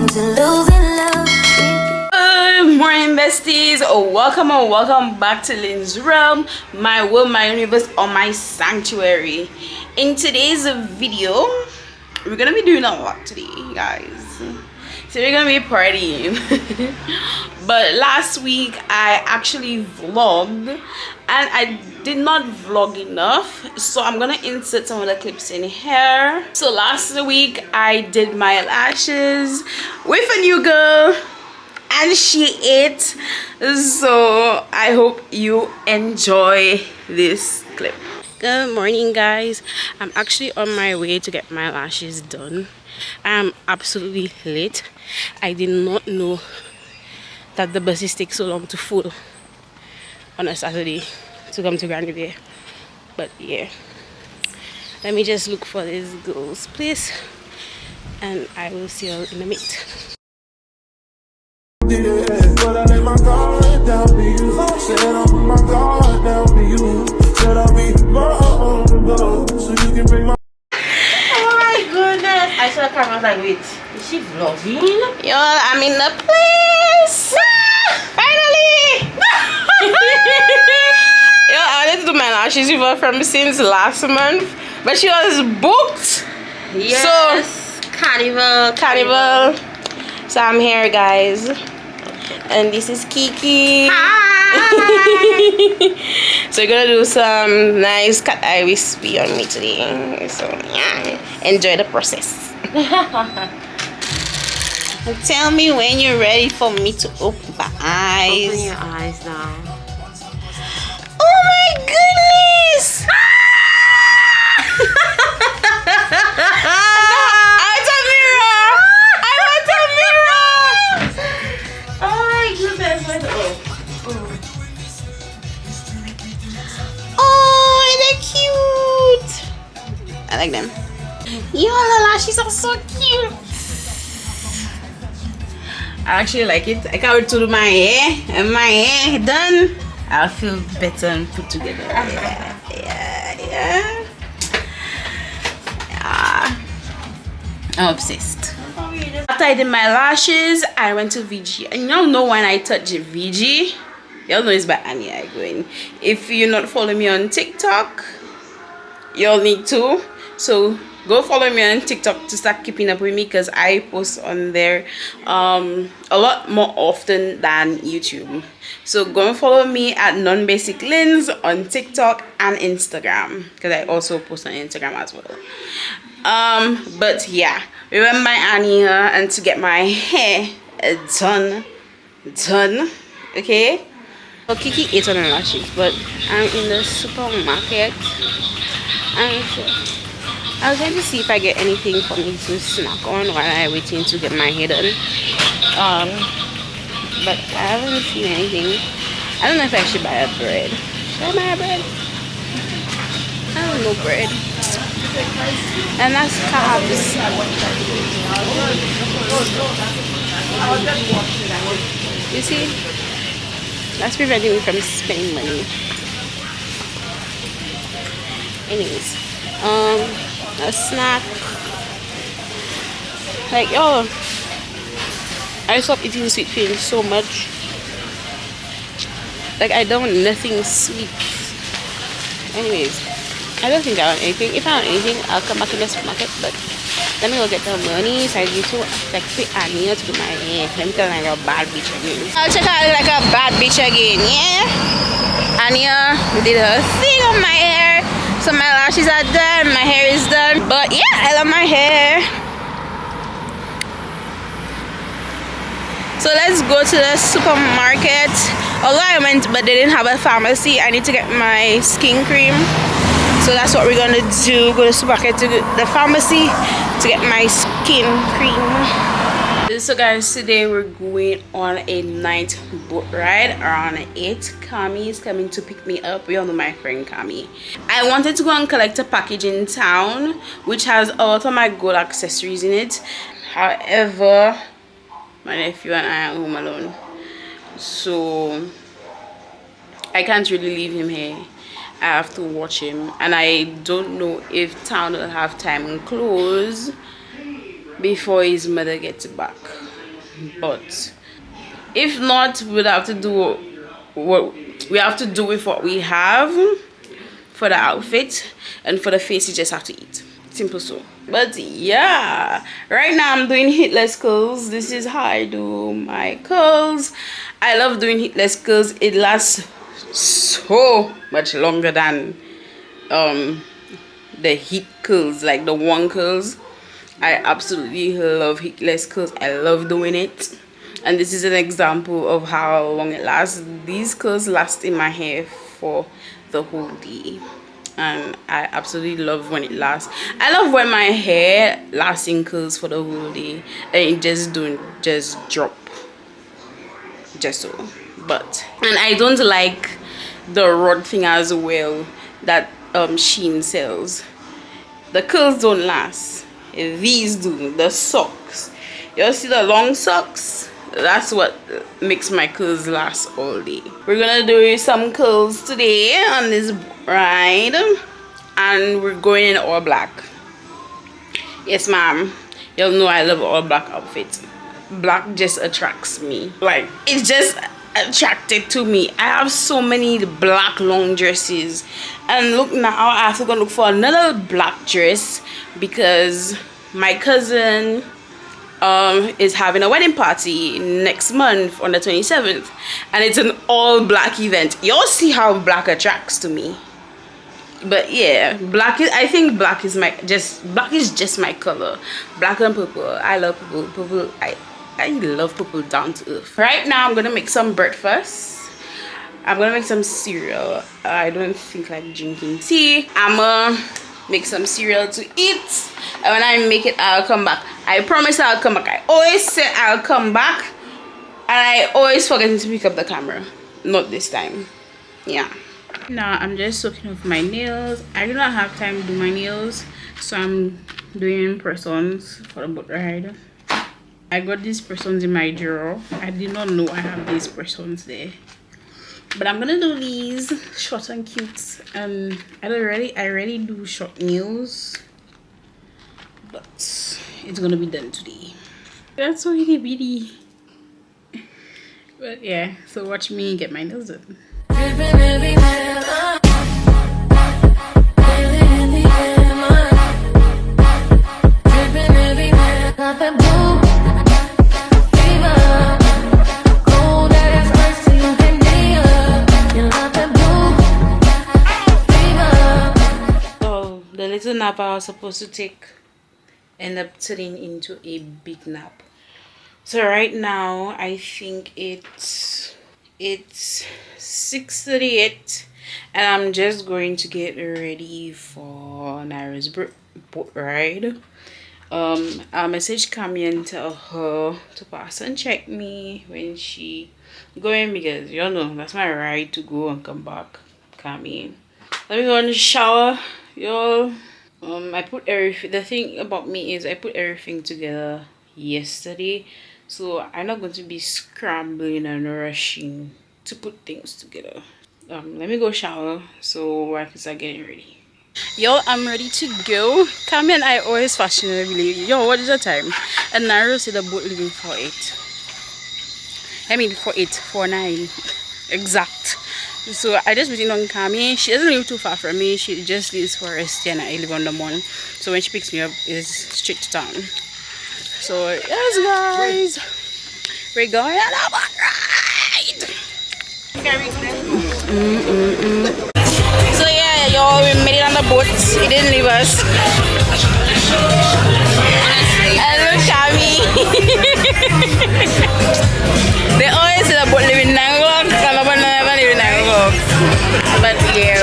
Good morning, besties. Welcome and welcome back to Lynn's Realm, my world, my universe, or my sanctuary. In today's video, we're gonna be doing a lot today, guys. So we're gonna be partying. But last week I actually vlogged and I did not vlog enough, so I'm gonna insert some of the clips in here. So last week I did my lashes with a new girl and she ate, so I hope you enjoy this clip. Good morning, guys. I'm actually on my way to get my lashes done. I'm absolutely late. I did not know that the buses take so long to full on a Saturday to come to Grand Riviera. But yeah, let me just look for this girl's place and I will see you in a minute. I saw the camera, I was like, wait, is she vlogging? Yo, I'm in the place! Finally! Yo, I wanted to do my lashes with her from since last month, but she was booked. Yes. So, Carnival. So I'm here, guys. And this is Kiki. Hi. So we're gonna do some nice cat eye wispy on me today. So yeah, enjoy the process. And tell me when you're ready for me to open my eyes. Open your eyes now. Oh my goodness! I want a mirror! I want a mirror! Oh my goodness. Oh, they're cute! I like them. Yo, the lashes are so cute! I actually like it. I can't wait to do my hair. And my hair done, I'll feel better and put together. Yeah. I'm obsessed. After I did my lashes, I went to VG. And y'all know when I touch VG, y'all know it's by Annie I going. If you're not following me on TikTok, y'all need to. So go follow me on TikTok to start keeping up with me, because I post on there a lot more often than YouTube. So go and follow me at Non-Basic Lyns on TikTok and Instagram, because I also post on Instagram as well. But yeah, we went by Annie and to get my hair done. Okay. So Kiki ate on her lashes, but I'm in the supermarket and I was going to see if I get anything for me to snack on while I'm waiting to get my hair done. But I haven't seen anything. I don't know if I should buy a bread. Should I buy a bread? I don't know bread. And that's carbs. You see? That's preventing me from spending money. Anyways. A snack. Like, yo, I stopped eating sweet things so much. Like, I don't want nothing sweet. Anyways, I don't think I want anything. If I want anything, I'll come back in the supermarket. But let me go get the money so I need to text with Anya to do my hair. Let me tell her like a bad bitch again. I'll check out like a bad bitch again, yeah? Anya did her thing on my hair. So my lashes are done, my hair is done. But yeah, I love my hair. So let's go to the supermarket. Although I went but they didn't have a pharmacy, I need to get my skin cream. So that's what we're gonna do. Go to the supermarket to the pharmacy to get my skin cream. So guys, today we're going on a night boat ride around 8. Kami is coming to pick me up. We all know my friend Kami. I wanted to go and collect a package in town which has a lot of my gold accessories in it. However, my nephew and I are home alone, so I can't really leave him here. I have to watch him, and I don't know if town will have time and close before his mother gets back. but if not, we'll have to do what we have to do with what we have for the outfit, and for the face you just have to eat. Simple so. But yeah, right now I'm doing hitless curls. This is how I do my curls. I love doing hitless curls. It lasts so much longer than the heat curls, like the one curls. I absolutely love hitless curls. I love doing it, and this is an example of how long it lasts. These curls last in my hair for the whole day, and I absolutely love when it lasts. I love when my hair lasts in curls for the whole day and it just don't just drop just so. And I don't like the rod thing as well that Shein sells. The curls don't last. These do. The socks, you see the long socks, that's what makes my curls last all day. We're gonna do some curls today on this bride, and we're going in all black. Yes ma'am, y'all know I love all black outfits. Black just attracts me, like it's just attracted to me. I have so many black long dresses, and look, now I have to go look for another black dress because my cousin is having a wedding party next month on the 27th, and it's an all black event. Y'all see how black attracts to me. But yeah, black is, I think black is just my color. Black and purple. I love purple. I love purple down to earth. Right now I'm gonna make some breakfast. I'm gonna make some cereal. I don't think like drinking tea. I'm gonna make some cereal to eat, and when I make it I'll come back. I promise I'll come back. I always say I'll come back, and I always forget to pick up the camera. Not this time. Yeah. Now I'm just soaking off my nails. I do not have time to do my nails, so I'm doing press-ons for the boat ride. I got these press-ons in my drawer. I did not know I have these press-ons there, but I'm gonna do these short and cute. I already do short nails, but it's gonna be done today. That's so itty bitty. But yeah, so watch me get my nails done. The little nap I was supposed to take ended up turning into a big nap. So right now I think it's 6:38, and I'm just going to get ready for Naira's boat ride. I'll message Kami and tell her to pass and check me when she going, because you know that's my ride to go and come back. Kami, let me go in the shower, y'all. I put everything. The thing about me is I put everything together yesterday, so I'm not going to be scrambling and rushing to put things together. Let me go shower so I can start getting ready. Yo, I'm ready to go. Kami and I always fashionably. Yo, what is the time? And Nairo said the boat leaving for 8. I mean for 9 exact. So I just waiting on Kami. She doesn't live too far from me. She just lives for Estia, and I live on the morning. So when she picks me up, it's straight to town. So yes, guys, we're going on a boat ride. So yeah, y'all, we made it on the boat. It didn't leave us. And look at me. They always say the boat live in Nangok, and the boat never live in Nangok. But yeah,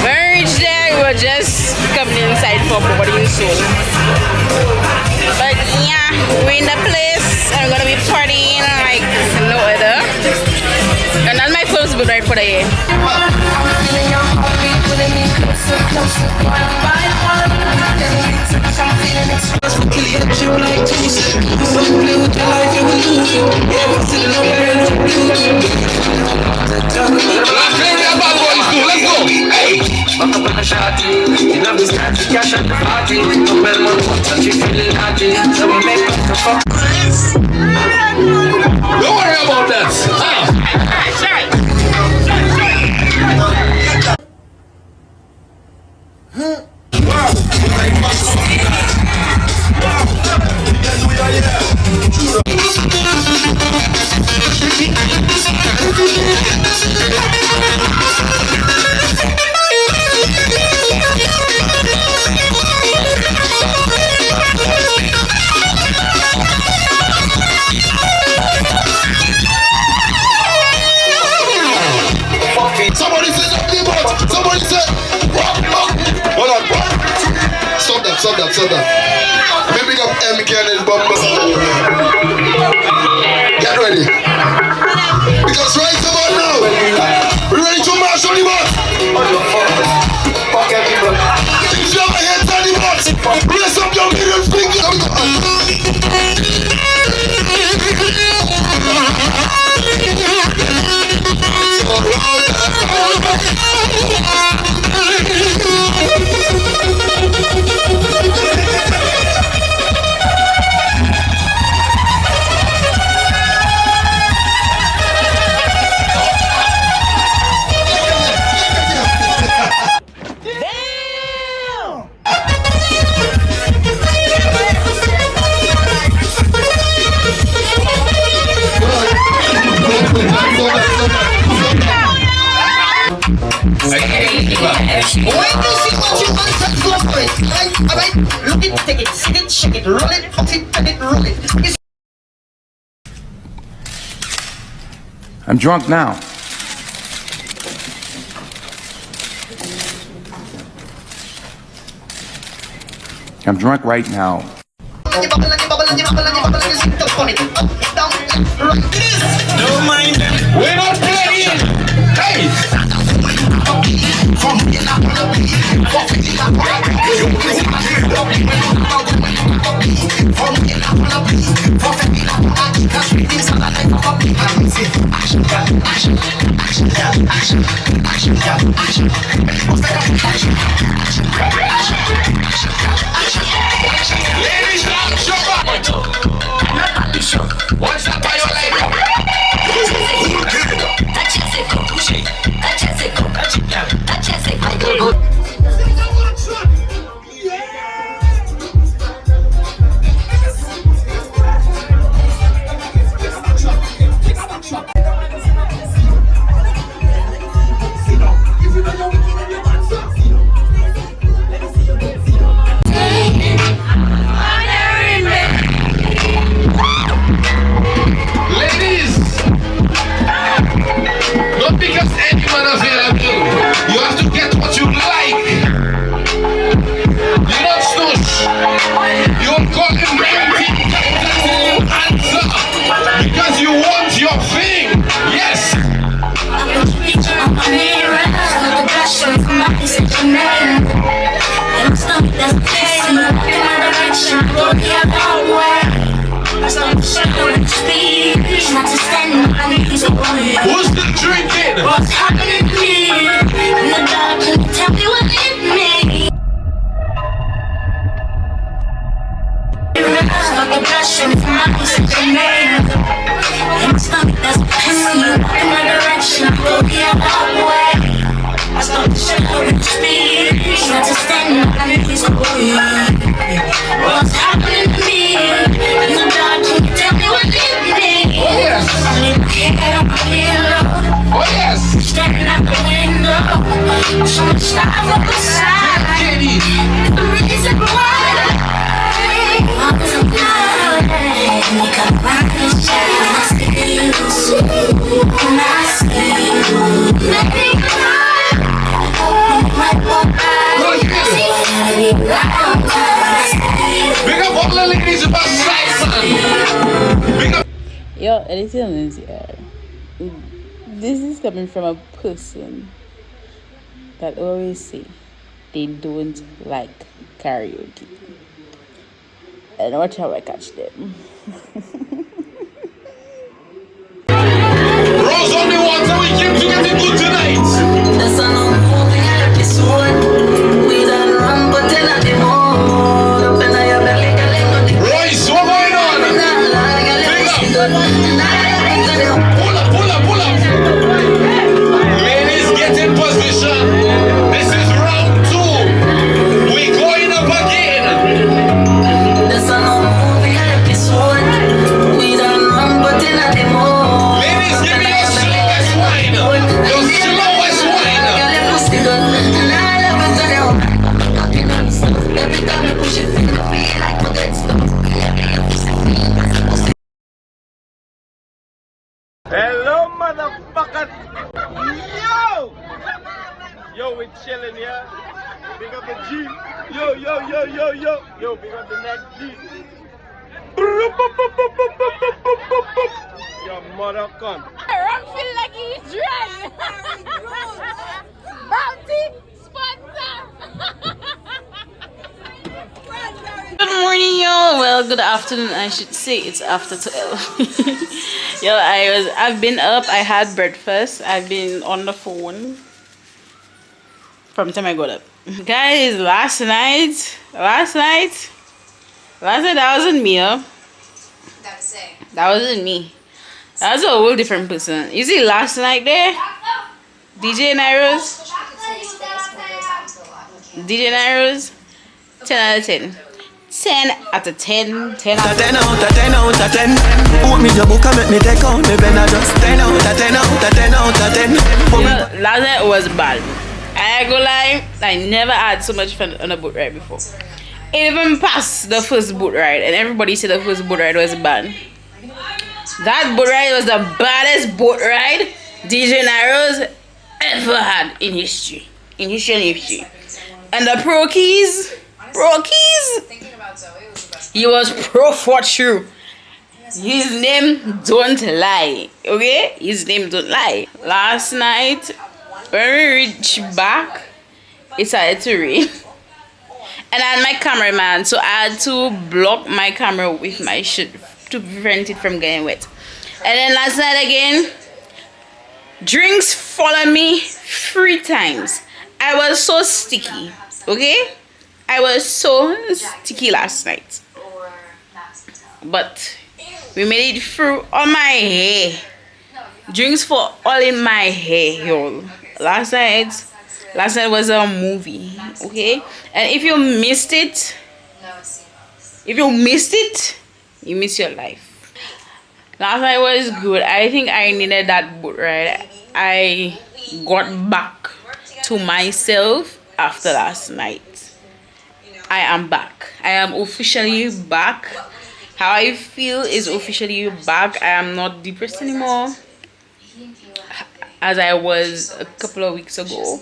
when we reached there, we were just coming inside for boarding soon. But yeah, we're in the place, and we're gonna be partying like no other. And that's my first boat ride for the year. shawty. You know, we start to cash at the party. No man, man, and she feeling naughty. So we make up the fuck. Don't worry about that. Somebody said up the boat. Somebody said, hold on. Stop that. Maybe up MK and his bumper. Get ready. Because right about now, we're ready to march on the boat. If you have a head on the boat, raise up your middle finger. When you see what you want, just go for it. Alright? Look it, take it, sit it, shake it, roll it, fuck it, turn it, roll it. I'm drunk now. I'm drunk right now. Don't mind them. We're not playing. Hey. Ladies, what's up, Who's still drinking? What's happening to me? In the dark, can you tell me what hit me? Stop the passion, it's my decision made. In my stomach, there's a pain. You walk in my direction, I go the other way. I start to show with speed. Not to stand on my knees, what's happening to me? In the dark, can you tell me what hit me? Oh yes. I leave my head on my pillow. Oh yes. Staring out the window. So much stuff on the side. The reason why I'm so good. You come around this time. I see you. When I see you. Let me cry. Big up all the ladies about Simon. Big up. Yo, anything on this here. This is coming from a person that always say they don't like karaoke. And watch how I catch them. Rose on the water, we came to get it good tonight. The sun on moving at this one. chilling, yeah. Big up the G. Yo, yo, yo, yo, yo. Yo, big up the next G. Your mother come. I feel like he's dry. Bounty sponsor. Good morning, y'all. Well, good afternoon. I should say it's after 12. Yo, I've been up. I had breakfast. I've been on the phone from the time I got up. Guys, last night that wasn't me. That wasn't me. That was a whole different person. You see, last night there, DJ Nairos, 10 out of 10. 10 out of 10. 10 out of 10. 10 out of 10 out of 10. Put me your book and make me take out me pen. Just 10 out of 10 out of 10 out of 10. Last night was bad. I go lie, I never had so much fun on a boat ride before. It even passed the first boat ride, and everybody said the first boat ride was bad. That boat ride was the baddest boat ride DJ Nairos ever had in history. And the Pro Keys, he was pro for true. His name don't lie, okay? His name don't lie. Last night, when we reached back, it started to rain. And I had my cameraman, so I had to block my camera with my shirt to prevent it from getting wet. And then last night again, drinks followed me 3 times. I was so sticky, okay? I was so sticky last night. But we made it through on my hair. Drinks for all in my hair, y'all. Last night was a movie, okay? And if you missed it, you miss your life. Last night was good. I think I needed that boat ride. I got back to myself after last night. I am back. I am officially back. How I feel is officially back. I am not depressed anymore as I was a couple of weeks ago.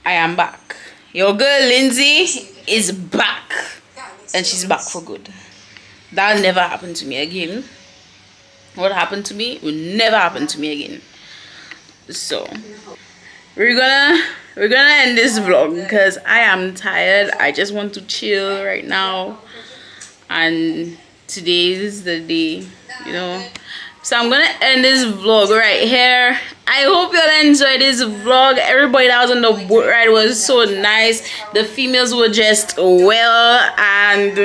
I am back. Your girl Lindsay is back, and she's back for good. That'll never happen to me again. What happened to me will never happen to me again. So we're gonna end this vlog because I am tired. I just want to chill right now, and today is the day, you know. So I'm gonna end this vlog right here. I hope you all enjoyed this vlog. Everybody that was on the boat ride was so nice. The females were just well, and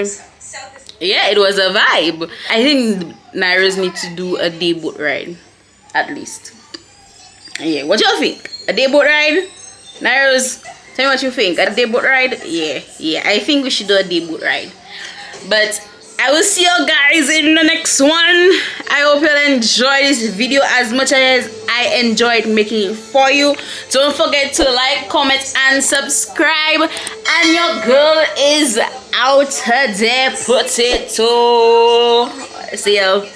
yeah, it was a vibe. I think Nairos need to do a day boat ride, at least. Yeah, what y'all think? A day boat ride? Nairos, tell me what you think. A day boat ride? Yeah, I think we should do a day boat ride. But I will see you guys in the next one. I hope you enjoyed this video as much as I enjoyed making it for you. Don't forget to like, comment, and subscribe. And your girl is out today, potato. See you.